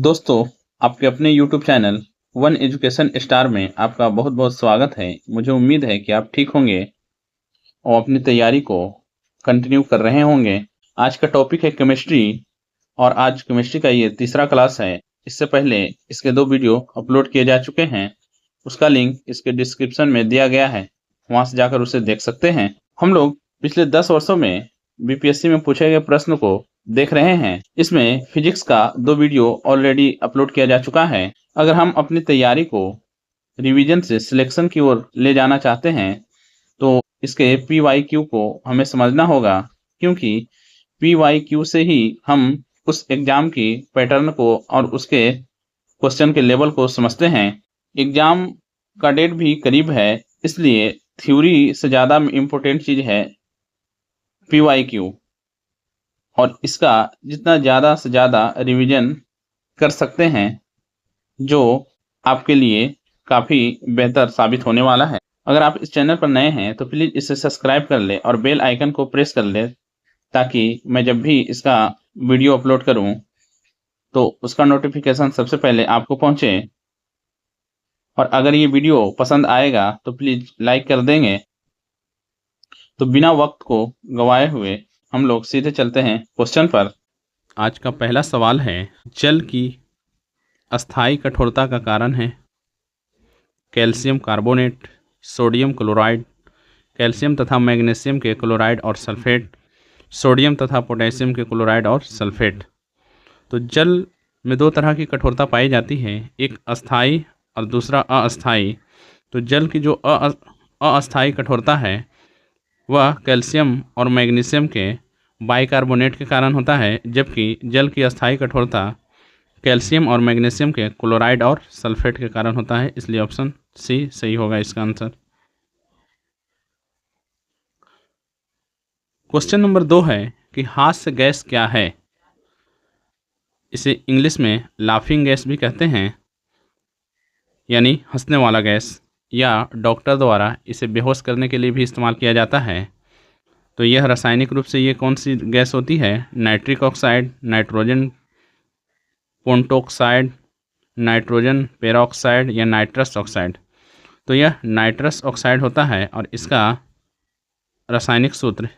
दोस्तों, आपके अपने YouTube channel one education star में आपका बहुत-बहुत स्वागत है। मुझे उम्मीद है कि आप ठीक होंगे और अपनी तैयारी को कंटिन्यू कर रहे होंगे। आज का टॉपिक है केमिस्ट्री और आज केमिस्ट्री का ये तीसरा क्लास है। इससे पहले इसके 2 वीडियो अपलोड किए जा चुके हैं। उसका लिंक इसके डिस्क्रिप्शन में दिया गया है, वहां से जाकर उसे देख सकते हैं। हम लोग पिछले 10 वर्षों में बीपीएससी में पूछे गए प्रश्न को देख रहे हैं। इसमें फिजिक्स का 2 वीडियो ऑलरेडी अपलोड किया जा चुका है। अगर हम अपनी तैयारी को रिवीजन से सिलेक्शन की ओर ले जाना चाहते हैं तो इसके PYQ को हमें समझना होगा, क्योंकि PYQ से ही हम उस एग्जाम की पैटर्न को और उसके क्वेश्चन के लेवल को समझते हैं। एग्जाम का डेट भी करीब है, इसलिए थ्योरी से ज़्यादा इम्पोर्टेंट चीज़ है PYQ, और इसका जितना ज़्यादा से ज़्यादा रिवीजन कर सकते हैं, जो आपके लिए काफ़ी बेहतर साबित होने वाला है। अगर आप इस चैनल पर नए हैं तो प्लीज़ इसे सब्सक्राइब कर लें और बेल आइकन को प्रेस कर लें, ताकि मैं जब भी इसका वीडियो अपलोड करूं तो उसका नोटिफिकेशन सबसे पहले आपको पहुंचे। और अगर ये वीडियो पसंद आएगा तो प्लीज़ लाइक कर देंगे। तो बिना वक्त को गंवाए हुए हम लोग सीधे चलते हैं क्वेश्चन पर। आज का पहला सवाल है, जल की अस्थायी कठोरता का कारण है calcium carbonate, sodium chloride, calcium तथा मैग्नीशियम के क्लोराइड और सल्फेट, सोडियम तथा पोटेशियम के क्लोराइड और सल्फेट। तो जल में 2 तरह की कठोरता पाई जाती है, एक अस्थायी और दूसरा अस्थायी। तो जल की जो अस्थायी कठोरता है वह कैल्शियम और मैग्नीशियम के बाइकार्बोनेट के कारण होता है, जबकि जल की अस्थायी कठोरता कैल्शियम और मैग्नीशियम के क्लोराइड और सल्फेट के कारण होता है। इसलिए ऑप्शन सी सही होगा इसका आंसर। क्वेश्चन नंबर 2 है कि हास्य गैस क्या है। इसे इंग्लिश में लाफिंग गैस भी कहते हैं, यानी हंसने वाला गैस, या डॉक्टर द्वारा इसे बेहोश करने के लिए भी इस्तेमाल किया जाता है। तो यह रासायनिक रूप से ये कौन सी गैस होती है? Nitric oxide, nitrogen pentoxide, nitrogen peroxide या नाइट्रस ऑक्साइड। तो यह नाइट्रस ऑक्साइड होता है और इसका रासायनिक सूत्र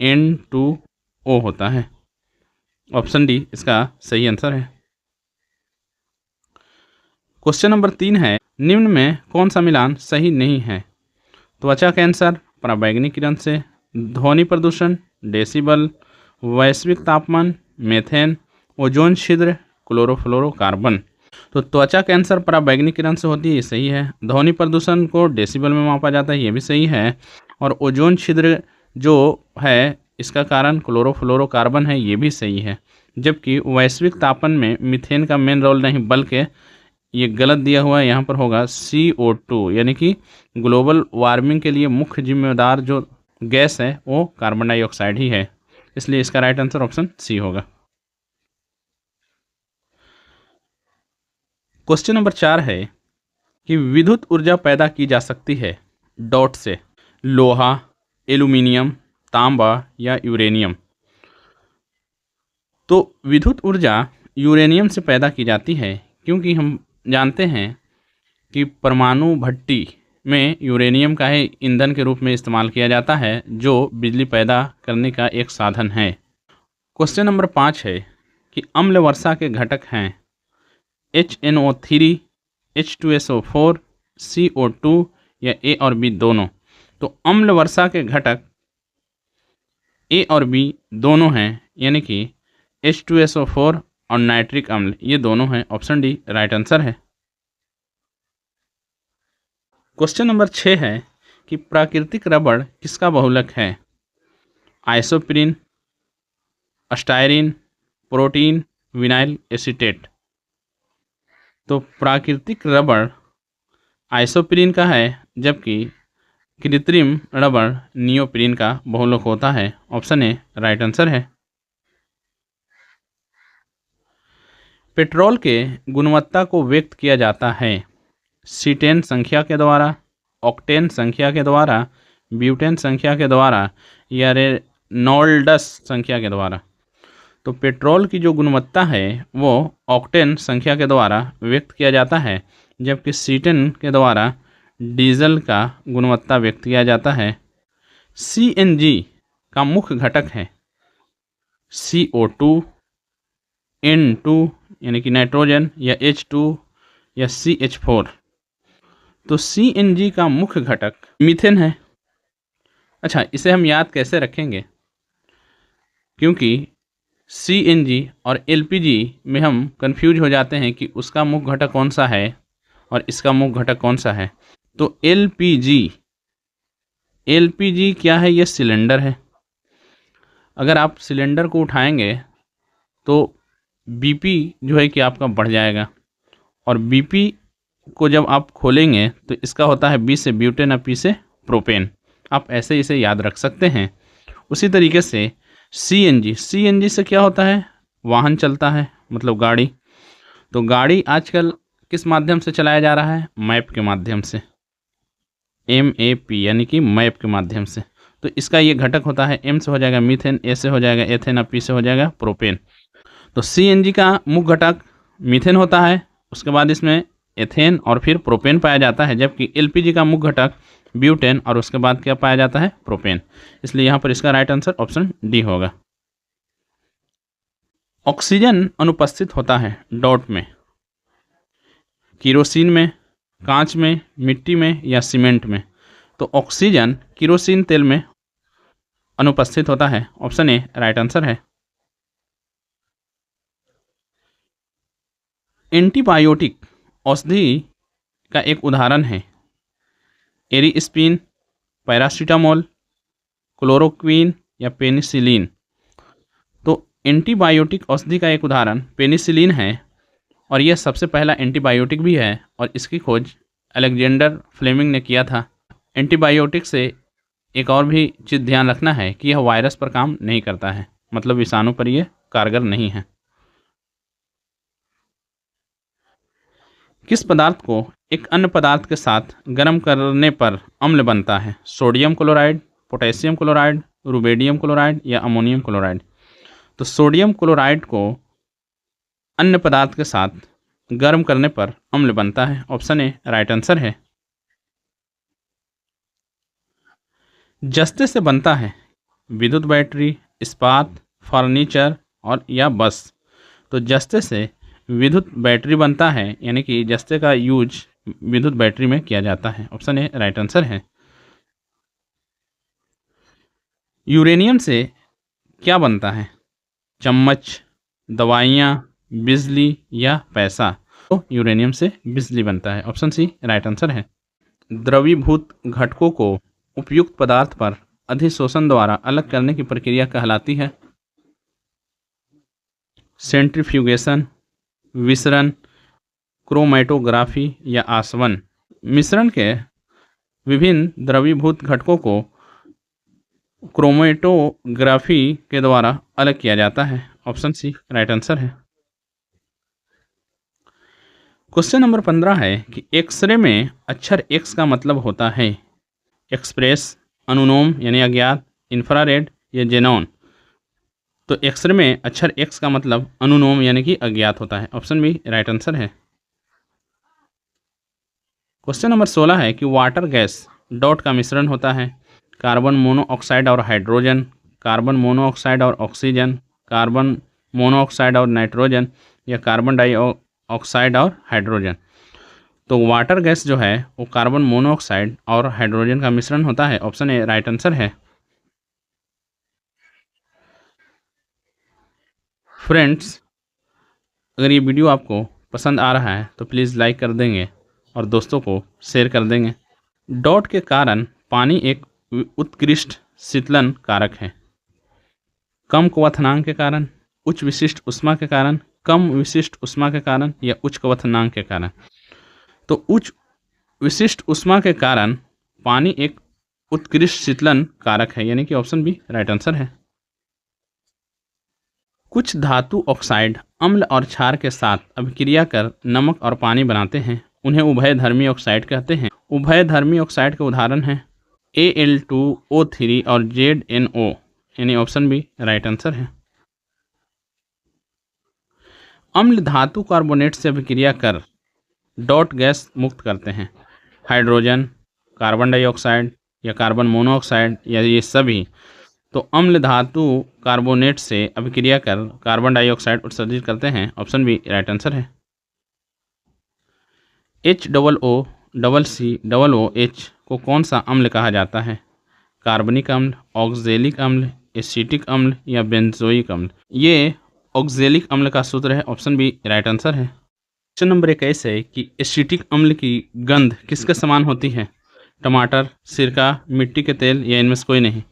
N2O होता है। ऑप्शन डी इसका सही आंसर है। क्वेश्चन नंबर 3 है, निम्न में कौन सा मिलान सही नहीं है? त्वचा कैंसर, पराबैंगनी किरण से, ध्वनि प्रदूषण, डेसिबल, वैश्विक तापमान, मेथेन, ओजोन छिद्र, क्लोरोफ्लोरोकार्बन। तो त्वचा कैंसर पराबैंगनी किरण से होती है, ये सही है। ध्वनि प्रदूषण को डेसिबल में मापा जाता है, ये भी सही है। और ओजोन छिद्र जो है इसका कारण क्लोरोफ्लोरोकार्बन है, ये भी सही है। जबकि वैश्विक तापन में मीथेन का मेन रोल नहीं, बल्कि ये गलत दिया हुआ है, यहाँ पर होगा CO2, यानी कि ग्लोबल वार्मिंग के लिए मुख्य जिम्मेदार जो गैस है वो कार्बन डाइऑक्साइड ही है। इसलिए इसका राइट आंसर ऑप्शन सी होगा। क्वेश्चन नंबर 4 है कि विद्युत ऊर्जा पैदा की जा सकती है डॉट से लोहा, एल्यूमिनियम, तांबा या यूरेनियम। तो विद्युत ऊर्जा यूरेनियम से पैदा की जाती है, क्योंकि हम जानते हैं कि परमाणु भट्टी में यूरेनियम का ही ईंधन के रूप में इस्तेमाल किया जाता है, जो बिजली पैदा करने का एक साधन है। क्वेश्चन नंबर 5 है कि अम्ल वर्षा के घटक हैं HNO3, H2SO4, CO2 या A और B दोनों। तो अम्ल वर्षा के घटक A और B दोनों हैं, यानी कि H2SO4 और नाइट्रिक अम्ल, ये दोनों हैं। ऑप्शन डी राइट आंसर है। क्वेश्चन नंबर 6 है कि प्राकृतिक रबड़ किसका बहुलक है? Isoprene, styrene, protein, vinyl acetate. तो प्राकृतिक रबड़ आइसोप्रीन का है, जबकि कृत्रिम रबड़ नियोप्रीन का बहुलक होता है। ऑप्शन ए राइट आंसर है। पेट्रोल के गुणवत्ता को व्यक्त किया जाता है सीटेन संख्या के द्वारा, ऑक्टेन संख्या के द्वारा, ब्यूटेन संख्या के द्वारा या रेनॉल्ड्स संख्या के द्वारा। तो पेट्रोल की जो गुणवत्ता है वो ऑक्टेन संख्या के द्वारा व्यक्त किया जाता है, जबकि सीटेन के द्वारा डीजल का गुणवत्ता व्यक्त किया जाता है। सीएनजी का मुख्य घटक है CO2, N2 यानी कि नाइट्रोजन, या H2 या CH4। तो सीएनजी का मुख्य घटक मीथेन है। अच्छा, इसे हम याद कैसे रखेंगे? क्योंकि सीएनजी और एलपीजी में हम कंफ्यूज हो जाते हैं कि उसका मुख्य घटक कौन सा है और इसका मुख्य घटक कौन सा है। तो एलपीजी क्या है? ये सिलेंडर है। अगर आप सिलेंडर को उठाएंगे तो बीपी जो है कि आपका बढ़ जाएगा, और बीपी को जब आप खोलेंगे तो इसका होता है बी से ब्यूटेन और पी से प्रोपेन। आप ऐसे इसे याद रख सकते हैं। उसी तरीके से सीएनजी से क्या होता है? वाहन चलता है, मतलब गाड़ी। तो गाड़ी आजकल किस माध्यम से चलाया जा रहा है? मैप के माध्यम से, MAP यानी कि मैप के माध्यम से। तो इसका ये घटक होता है, M से हो जाएगा मीथेन, A से हो जाएगा एथेन और P से हो जाएगा प्रोपेन। तो सीएनजी का मुख्य घटक मीथेन होता है, उसके बाद इसमें एथेन और फिर प्रोपेन पाया जाता है, जबकि एलपीजी का मुख्य घटक ब्यूटेन और उसके बाद क्या पाया जाता है? प्रोपेन। इसलिए यहाँ पर इसका राइट आंसर ऑप्शन डी होगा। ऑक्सीजन अनुपस्थित होता है डॉट में, किरोसिन में, कांच में, मिट्टी में या सीमेंट में। तो ऑक्सीजन किरोसिन तेल में अनुपस्थित होता है। ऑप्शन ए राइट आंसर है। एंटीबायोटिक औषधि का एक उदाहरण है एरिस्पिन, पैरासीटामोल, क्लोरोक्वीन या पेनिसिलिन। तो एंटीबायोटिक औषधि का एक उदाहरण पेनिसिलिन है, और यह सबसे पहला एंटीबायोटिक भी है, और इसकी खोज अलेक्जेंडर फ्लेमिंग ने किया था। एंटीबायोटिक से एक और भी चीज़ ध्यान रखना है कि यह वायरस पर काम नहीं करता है, मतलब विषाणु पर यह कारगर नहीं है। किस पदार्थ को एक अन्य पदार्थ के साथ गर्म करने पर अम्ल बनता है? Sodium chloride, potassium chloride, rubidium chloride या अमोनियम क्लोराइड। तो सोडियम क्लोराइड को अन्य पदार्थ के साथ गर्म करने पर अम्ल बनता है। ऑप्शन ए राइट आंसर है। जस्ते से बनता है विद्युत बैटरी, इस्पात, फर्नीचर और या बस। तो जस्ते से विद्युत बैटरी बनता है, यानी कि जस्ते का यूज विद्युत बैटरी में किया जाता है। ऑप्शन ए राइट आंसर है। यूरेनियम से क्या बनता है? चम्मच, दवाइयाँ, बिजली या पैसा। तो यूरेनियम से बिजली बनता है। ऑप्शन सी राइट आंसर है। द्रवीभूत घटकों को उपयुक्त पदार्थ पर अधिशोषण द्वारा अलग करने की प्रक्रिया कहलाती है? सेंट्रीफ्यूगेशन, विसरण, क्रोमैटोग्राफी या आसवन। मिश्रण के विभिन्न द्रवीभूत घटकों को क्रोमैटोग्राफी के द्वारा अलग किया जाता है। ऑप्शन सी राइट आंसर है। क्वेश्चन नंबर 15 है कि एक्सरे में अक्षर X का मतलब होता है एक्सप्रेस, अनुलोम यानी अज्ञात, इंफ्रारेड या जेनॉन। तो एक्सरे में अक्षर X का मतलब अनुलोम यानी कि अज्ञात होता है। ऑप्शन बी राइट आंसर है। क्वेश्चन नंबर 16 है कि वाटर गैस डॉट का मिश्रण होता है कार्बन मोनोऑक्साइड और हाइड्रोजन, कार्बन मोनोऑक्साइड और ऑक्सीजन, कार्बन मोनोऑक्साइड और नाइट्रोजन या कार्बन डाइऑक्साइड और हाइड्रोजन। तो वाटर गैस जो है वो कार्बन मोनोऑक्साइड और हाइड्रोजन का मिश्रण होता है। ऑप्शन ए राइट आंसर है। फ्रेंड्स, अगर ये वीडियो आपको पसंद आ रहा है तो प्लीज़ लाइक कर देंगे और दोस्तों को शेयर कर देंगे। डॉट के कारण पानी एक उत्कृष्ट शीतलन कारक है। कम क्वथनांक के कारण, उच्च विशिष्ट ऊष्मा के कारण, कम विशिष्ट ऊष्मा के कारण या उच्च क्वथनांक के कारण। तो उच्च विशिष्ट ऊष्मा के कारण पानी एक उत्कृष्ट शीतलन कारक है, यानी कि ऑप्शन बी राइट आंसर है। कुछ धातु ऑक्साइड अम्ल और क्षार के साथ अभिक्रिया कर नमक और पानी बनाते हैं, उन्हें उभयधर्मी ऑक्साइड कहते हैं। उभयधर्मी ऑक्साइड के उदाहरण हैं Al2O3 और ZNO, यानी ऑप्शन बी राइट आंसर है। अम्ल धातु कार्बोनेट से अभिक्रिया कर डॉट गैस मुक्त करते हैं। हाइड्रोजन, कार्बन डाइऑक्साइड या कार्बन मोनोऑक्साइड या ये सभी। तो अम्ल धातु कार्बोनेट से अभिक्रिया कर कार्बन डाइऑक्साइड उत्सर्जित करते हैं। ऑप्शन बी राइट आंसर है। HOOCCOOH को कौन सा अम्ल कहा जाता है? कार्बनिक अम्ल, ऑक्जेलिक अम्ल, एसिटिक अम्ल या बेंजोइक अम्ल? ये ऑक्जेलिक अम्ल का सूत्र है। ऑप्शन बी राइट आंसर है। क्वेश्चन नंबर 21 है कि एसिटिक अम्ल की गंध किसके समान होती है? टमाटर, सिरका, मिट्टी के तेल या इनमें से कोई नहीं?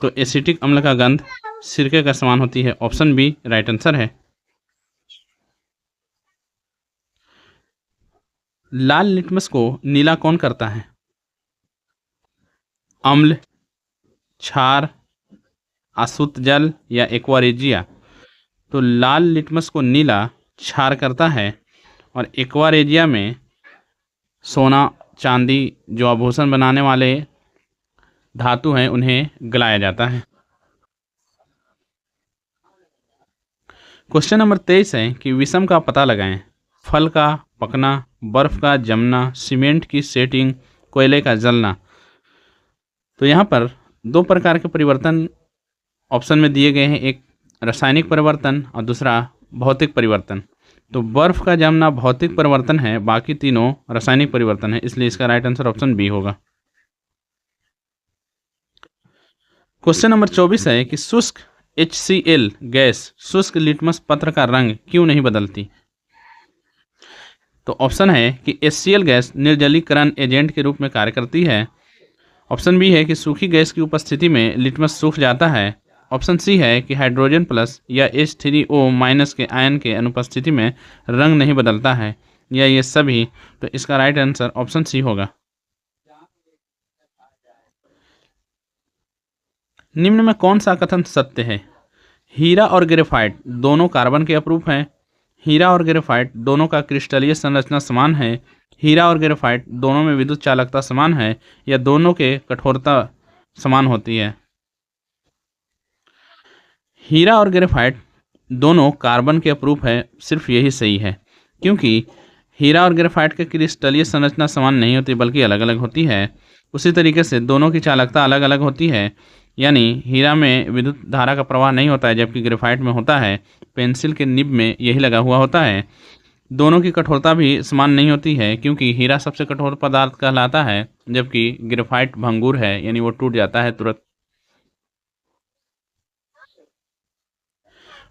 तो एसिटिक अम्ल का गंध सिरके का समान होती है। ऑप्शन बी राइट आंसर है। लाल लिटमस को नीला कौन करता है? अम्ल, क्षार, अशुद्ध जल या एक्वारेजिया? तो लाल लिटमस को नीला क्षार करता है और एक्वारेजिया में सोना, चांदी जो आभूषण बनाने वाले धातु हैं उन्हें गलाया जाता है। क्वेश्चन नंबर 23 है कि विषम का पता लगाएं। फल का पकना, बर्फ का जमना, सीमेंट की सेटिंग, कोयले का जलना। तो यहाँ पर दो प्रकार के परिवर्तन ऑप्शन में दिए गए हैं, एक रासायनिक परिवर्तन और दूसरा भौतिक परिवर्तन। तो बर्फ का जमना भौतिक परिवर्तन है, बाकी तीनों रासायनिक परिवर्तन है, इसलिए इसका राइट आंसर ऑप्शन बी होगा। क्वेश्चन नंबर 24 है कि शुष्क HCl गैस शुष्क लिटमस पत्र का रंग क्यों नहीं बदलती? तो ऑप्शन है कि HCl गैस निर्जलीकरण एजेंट के रूप में कार्य करती है। ऑप्शन बी है कि सूखी गैस की उपस्थिति में लिटमस सूख जाता है। ऑप्शन सी है कि हाइड्रोजन प्लस या H3O माइनस के आयन के अनुपस्थिति में रंग नहीं बदलता है, या ये सभी। तो इसका राइट आंसर ऑप्शन सी होगा। निम्न में कौन सा कथन सत्य है? हीरा और ग्रेफाइट दोनों कार्बन के अपरूप हैं। हीरा और ग्रेफाइट दोनों का क्रिस्टलीय संरचना समान है। हीरा और ग्रेफाइट दोनों में विद्युत चालकता समान है, या दोनों के कठोरता समान होती है? हीरा और ग्रेफाइट दोनों कार्बन के अपरूप है, सिर्फ यही सही है, क्योंकि हीरा और ग्रेफाइट के क्रिस्टलीय संरचना समान नहीं होती बल्कि अलग अलग होती है। उसी तरीके से दोनों की चालकता अलग अलग होती है, यानी हीरा में विद्युत धारा का प्रवाह नहीं होता है जबकि ग्रेफाइट में होता है। पेंसिल के निब में यही लगा हुआ होता है। दोनों की कठोरता भी समान नहीं होती है, क्योंकि हीरा सबसे कठोर पदार्थ कहलाता है जबकि ग्रेफाइट भंगुर है, यानी वो टूट जाता है तुरंत।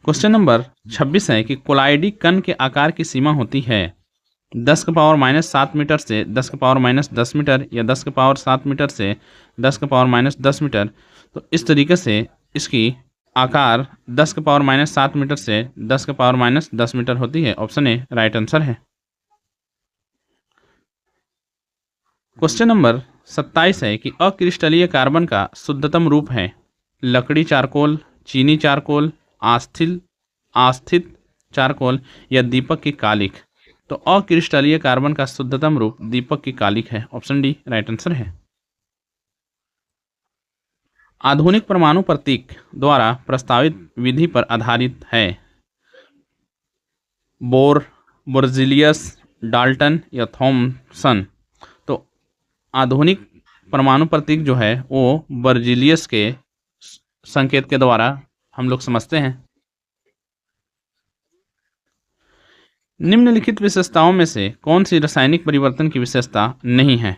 क्वेश्चन नंबर 26 है कि कोलाइडी कण के आकार की सीमा होती है 10⁻⁻7 मीटर से 10⁻⁻10 मीटर, या 10⁻7 मीटर से 10⁻⁻10 मीटर। तो इस तरीके से इसकी आकार 10⁻⁻7 मीटर से 10⁻⁻10 मीटर होती है। ऑप्शन ए राइट आंसर है। क्वेश्चन नंबर 27 है कि अक्रिस्टलीय कार्बन का शुद्धतम रूप है लकड़ी चारकोल, चीनी चारकोल, आस्थित चारकोल या दीपक की कालिख। तो अक्रिस्टलीय कार्बन का शुद्धतम रूप दीपक की कालिख है। ऑप्शन डी राइट आंसर है। आधुनिक परमाणु प्रतीक द्वारा प्रस्तावित विधि पर आधारित है बोर, बोर्जिलियस, डाल्टन या थॉमसन। तो आधुनिक परमाणु प्रतीक जो है वो बर्जिलियस के संकेत के द्वारा हम लोग समझते हैं। निम्नलिखित विशेषताओं में से कौन सी रासायनिक परिवर्तन की विशेषता नहीं है?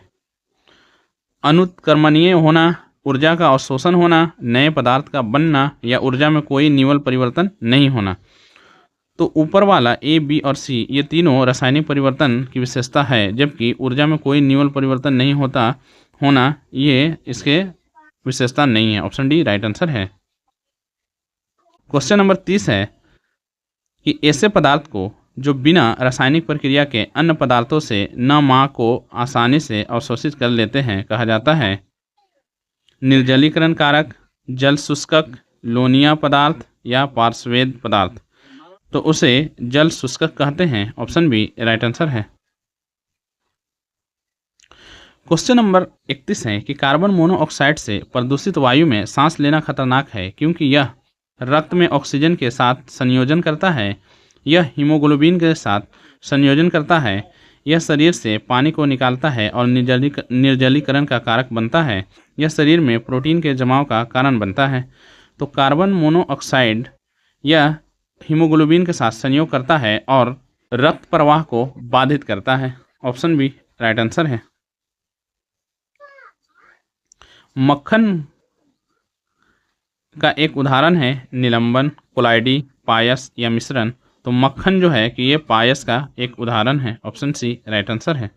अनुत्क्रमणीय होना, ऊर्जा का अवशोषण होना, नए पदार्थ का बनना या ऊर्जा में कोई न्यूनल परिवर्तन नहीं होना। तो ऊपर वाला ए, बी और सी ये तीनों रासायनिक परिवर्तन की विशेषता है, जबकि ऊर्जा में कोई न्यूनल परिवर्तन नहीं होना ये इसके विशेषता नहीं है। ऑप्शन डी राइट आंसर है। क्वेश्चन नंबर 30 है कि ऐसे पदार्थ को जो बिना रासायनिक प्रक्रिया के अन्य पदार्थों से न को आसानी से अवशोषित कर लेते हैं कहा जाता है निर्जलीकरण कारक, जल शुष्कक, लोनिया पदार्थ या पार्श्वेद पदार्थ। तो उसे जल शुष्कक कहते हैं। ऑप्शन बी राइट आंसर है। क्वेश्चन नंबर 31 है कि कार्बन मोनोऑक्साइड से प्रदूषित वायु में सांस लेना खतरनाक है क्योंकि यह रक्त में ऑक्सीजन के साथ संयोजन करता है, यह हीमोग्लोबिन के साथ संयोजन करता है। यह शरीर से पानी को निकालता है और निर्जलीकरण का कारक बनता है। यह शरीर में प्रोटीन के जमाव का कारण बनता है। तो कार्बन मोनोऑक्साइड यह हीमोग्लोबिन के साथ संयोग करता है और रक्त प्रवाह को बाधित करता है। ऑप्शन बी राइट आंसर है। मक्खन का एक उदाहरण है निलंबन, कोलाइडी, पायस या मिश्रण। तो मक्खन जो है कि ये पायस का एक उदाहरण है। ऑप्शन सी राइट आंसर है।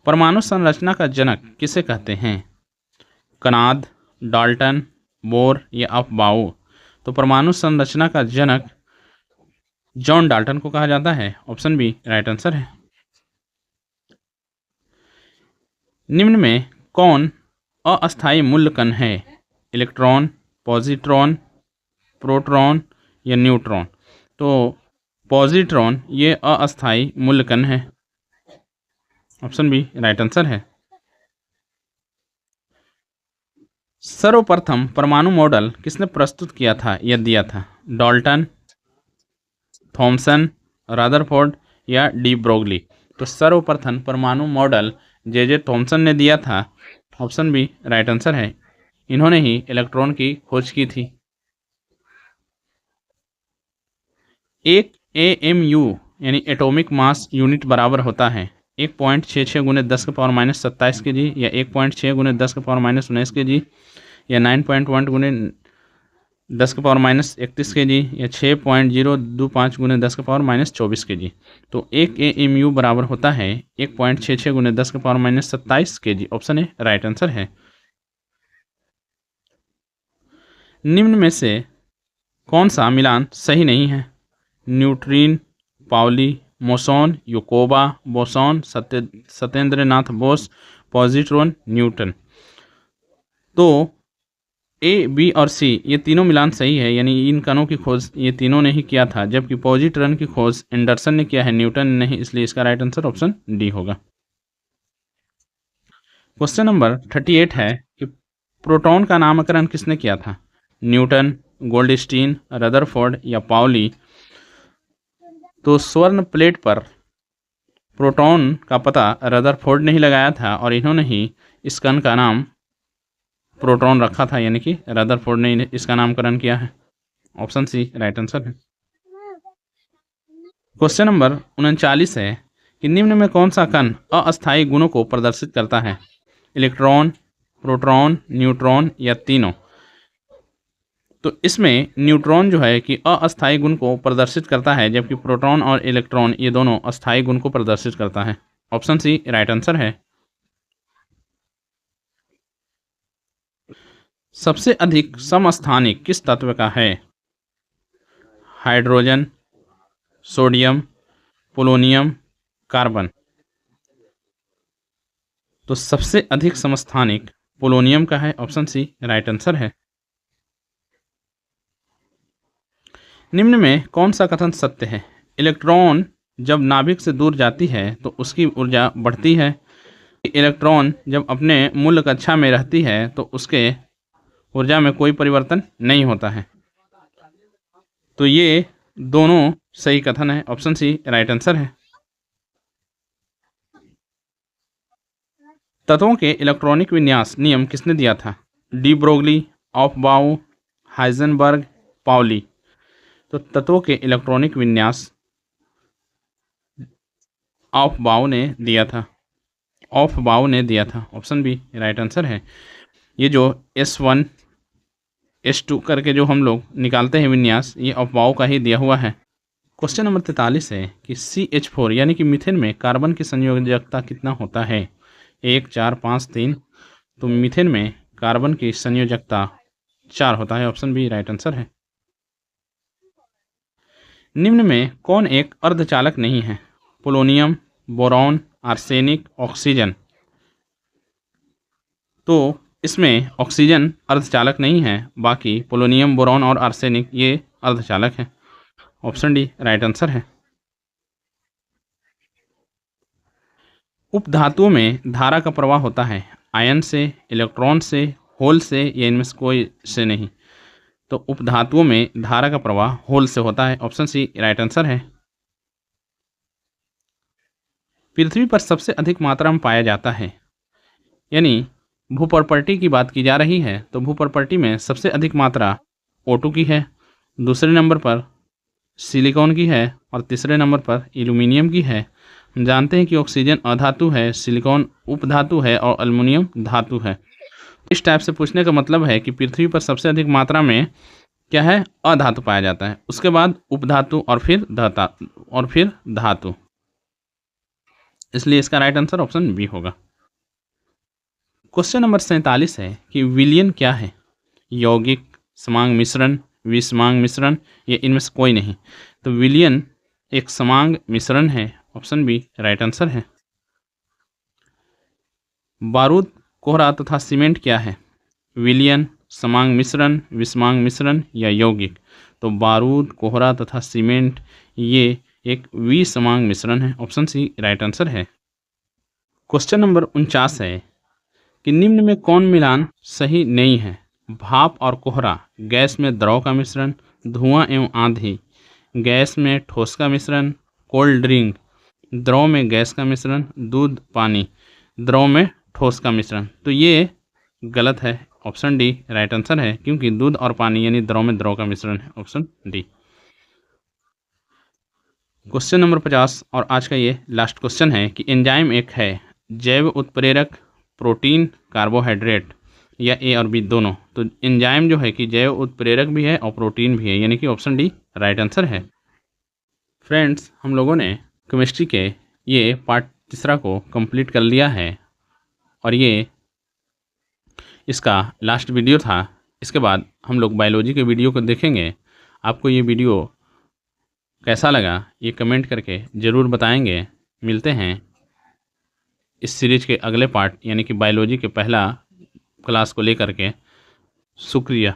परमाणु संरचना का जनक किसे कहते हैं? कनाद, डाल्टन, बोर या अफबाउ। तो परमाणु संरचना का जनक जॉन डाल्टन को कहा जाता है। ऑप्शन बी राइट आंसर है। निम्न में कौन अस्थायी मूल कण है? इलेक्ट्रॉन, पॉजिट्रॉन, प्रोटॉन या न्यूट्रॉन। तो पॉजिट्रॉन ये अस्थायी मूल कण है। ऑप्शन बी राइट आंसर है। सर्वप्रथम परमाणु मॉडल किसने प्रस्तुत किया था या दिया था? डाल्टन, थॉमसन, रदरफोर्ड या डी ब्रोगली। तो सर्वप्रथम परमाणु मॉडल जे थॉमसन ने दिया था। ऑप्शन बी राइट आंसर है। इन्होंने ही इलेक्ट्रॉन की खोज की थी। एक AMU यानी एटॉमिक मास यूनिट बराबर होता है 1.66 गुने 10 के पावर माइनस 27 के जी, या 1.6 गुने 10 के पावर माइनस 19 के जी, या 9.1 गुने 10 के पावर माइनस 31 के जी, या 6.025 गुने 10 के पावर माइनस 24 के जी। तो एक AMU बराबर होता है 1.66 गुने 10 के पावर माइनस 27 के जी। ऑप्शन ए राइट आंसर है। निम्न में से कौन सा मिलान सही नहीं है? Neutrino, Pauli, meson, Yukawa, boson, Satyendranath Bose, positron, Newton. तो ए, बी और सी ये तीनों मिलान सही है, यानी इन कणों की खोज ये तीनों ने ही किया था, जबकि पॉजिट्रॉन की खोज एंडरसन ने किया है, न्यूटन ने नहीं। इसलिए इसका राइट आंसर ऑप्शन डी होगा। क्वेश्चन नंबर 38 है कि प्रोटॉन का नामकरण किसने किया था? न्यूटन, गोल्डस्टीन, रदरफोर्ड या पाउली। तो स्वर्ण प्लेट पर प्रोटॉन का पता रदरफोर्ड ने ही लगाया था और इन्होंने ही इस कण का नाम प्रोटॉन रखा था, यानी कि रदरफोर्ड ने इसका नामकरण किया है। ऑप्शन सी राइट आंसर है। क्वेश्चन नंबर 39 है कि निम्न में कौन सा कण अस्थायी गुणों को प्रदर्शित करता है? इलेक्ट्रॉन, प्रोटॉन, न्यूट्रॉन या तीनों। तो इसमें न्यूट्रॉन जो है कि अस्थायी गुण को प्रदर्शित करता है, जबकि प्रोटॉन और इलेक्ट्रॉन ये दोनों अस्थायी गुण को प्रदर्शित करता है। ऑप्शन सी राइट आंसर है। सबसे अधिक समस्थानिक किस तत्व का है? Hydrogen, sodium, polonium, carbon. तो सबसे अधिक समस्थानिक पोलोनियम का है। ऑप्शन सी राइट आंसर है। निम्न में कौन सा कथन सत्य है? इलेक्ट्रॉन जब नाभिक से दूर जाती है तो उसकी ऊर्जा बढ़ती है। इलेक्ट्रॉन जब अपने मूल कक्षा में रहती है तो उसके ऊर्जा में कोई परिवर्तन नहीं होता है। तो ये दोनों सही कथन है। ऑप्शन सी राइट आंसर है। तत्वों के इलेक्ट्रॉनिक विन्यास नियम किसने दिया था? De Broglie, Aufbau, Heisenberg, Pauli. तो तत्वों के इलेक्ट्रॉनिक विन्यास ऑफबाउ ने दिया था। ऑफबाउ ने दिया था। ऑप्शन बी राइट आंसर है। ये जो S1 S2 करके जो हम लोग निकालते हैं विन्यास, ये ऑफबाउ का ही दिया हुआ है। क्वेश्चन नंबर 43 है कि CH4 यानी कि मीथेन में कार्बन की संयोजकता कितना होता है? 1, 4, 5, 3। तो मीथेन में कार्बन की संयोजकता 4 होता है। ऑप्शन बी राइट आंसर है। निम्न में कौन एक अर्धचालक नहीं है? Polonium, boron, arsenic, oxygen. तो इसमें ऑक्सीजन अर्धचालक नहीं है, बाकी पोलोनियम, बोरॉन और आर्सेनिक ये अर्धचालक हैं। ऑप्शन डी राइट आंसर है। उपधातुओं में धारा का प्रवाह होता है आयन से, इलेक्ट्रॉन से, होल से या इनमें से कोई से नहीं। तो उपधातुओं में धारा का प्रवाह होल से होता है। ऑप्शन सी राइट आंसर है। पृथ्वी पर सबसे अधिक मात्रा में पाया जाता है, यानी भूप्रॉपर्टी की बात की जा रही है तो भूप्रॉपर्टी में सबसे अधिक मात्रा O2 की है, दूसरे नंबर पर सिलिकॉन की है और तीसरे नंबर पर एल्यूमिनियम की है। हम जानते हैं कि ऑक्सीजन अधातु है, सिलिकॉन उपधातु है और एल्युमिनियम धातु है। इस टाइप से पूछने का मतलब है कि पृथ्वी पर सबसे अधिक मात्रा में क्या है, अधातु पाया जाता है, उसके बाद उपधातु और फिर धातु। इसलिए इसका राइट आंसर ऑप्शन बी होगा। क्वेश्चन नंबर 47 है कि विलयन क्या है? यौगिक, समांग मिश्रण, विषमांग मिश्रण या इनमें से कोई नहीं। तो विलयन एक समांग मिश्रण है। ऑप्शन बी राइट आंसर है। बारूद, कोहरा तथा सीमेंट क्या है? विलयन, समांग मिश्रण, विषमांग मिश्रण या यौगिक। तो बारूद, कोहरा तथा सीमेंट ये एक विषमांग मिश्रण है। ऑप्शन सी राइट आंसर है। क्वेश्चन नंबर 49 है कि निम्न में कौन मिलान सही नहीं है? भाप और कोहरा, गैस में द्रव का मिश्रण, धुआं एवं आंधी, गैस में ठोस का मिश्रण, कोल्ड ड्रिंक, द्रव में गैस का मिश्रण, दूध पानी, द्रव में ठोस का मिश्रण। तो ये गलत है। ऑप्शन डी राइट आंसर है, क्योंकि दूध और पानी यानी द्रव में द्रव का मिश्रण है। Option D. क्वेश्चन नंबर 50 और आज का ये लास्ट क्वेश्चन है कि एंजाइम एक है जैव उत्प्रेरक, प्रोटीन, कार्बोहाइड्रेट या ए और बी दोनों। तो एंजाइम जो है कि जैव उत्प्रेरक भी है और प्रोटीन भी है, यानी कि ऑप्शन डी राइट आंसर है। फ्रेंड्स, हम लोगों ने केमिस्ट्री के ये पार्ट तीसरा को कंप्लीट कर लिया है और ये इसका लास्ट वीडियो था। इसके बाद हम लोग बायोलॉजी के वीडियो को देखेंगे। आपको ये वीडियो कैसा लगा ये कमेंट करके ज़रूर बताएंगे। मिलते हैं इस सीरीज के अगले पार्ट यानी कि बायोलॉजी के पहला क्लास को लेकर के। शुक्रिया।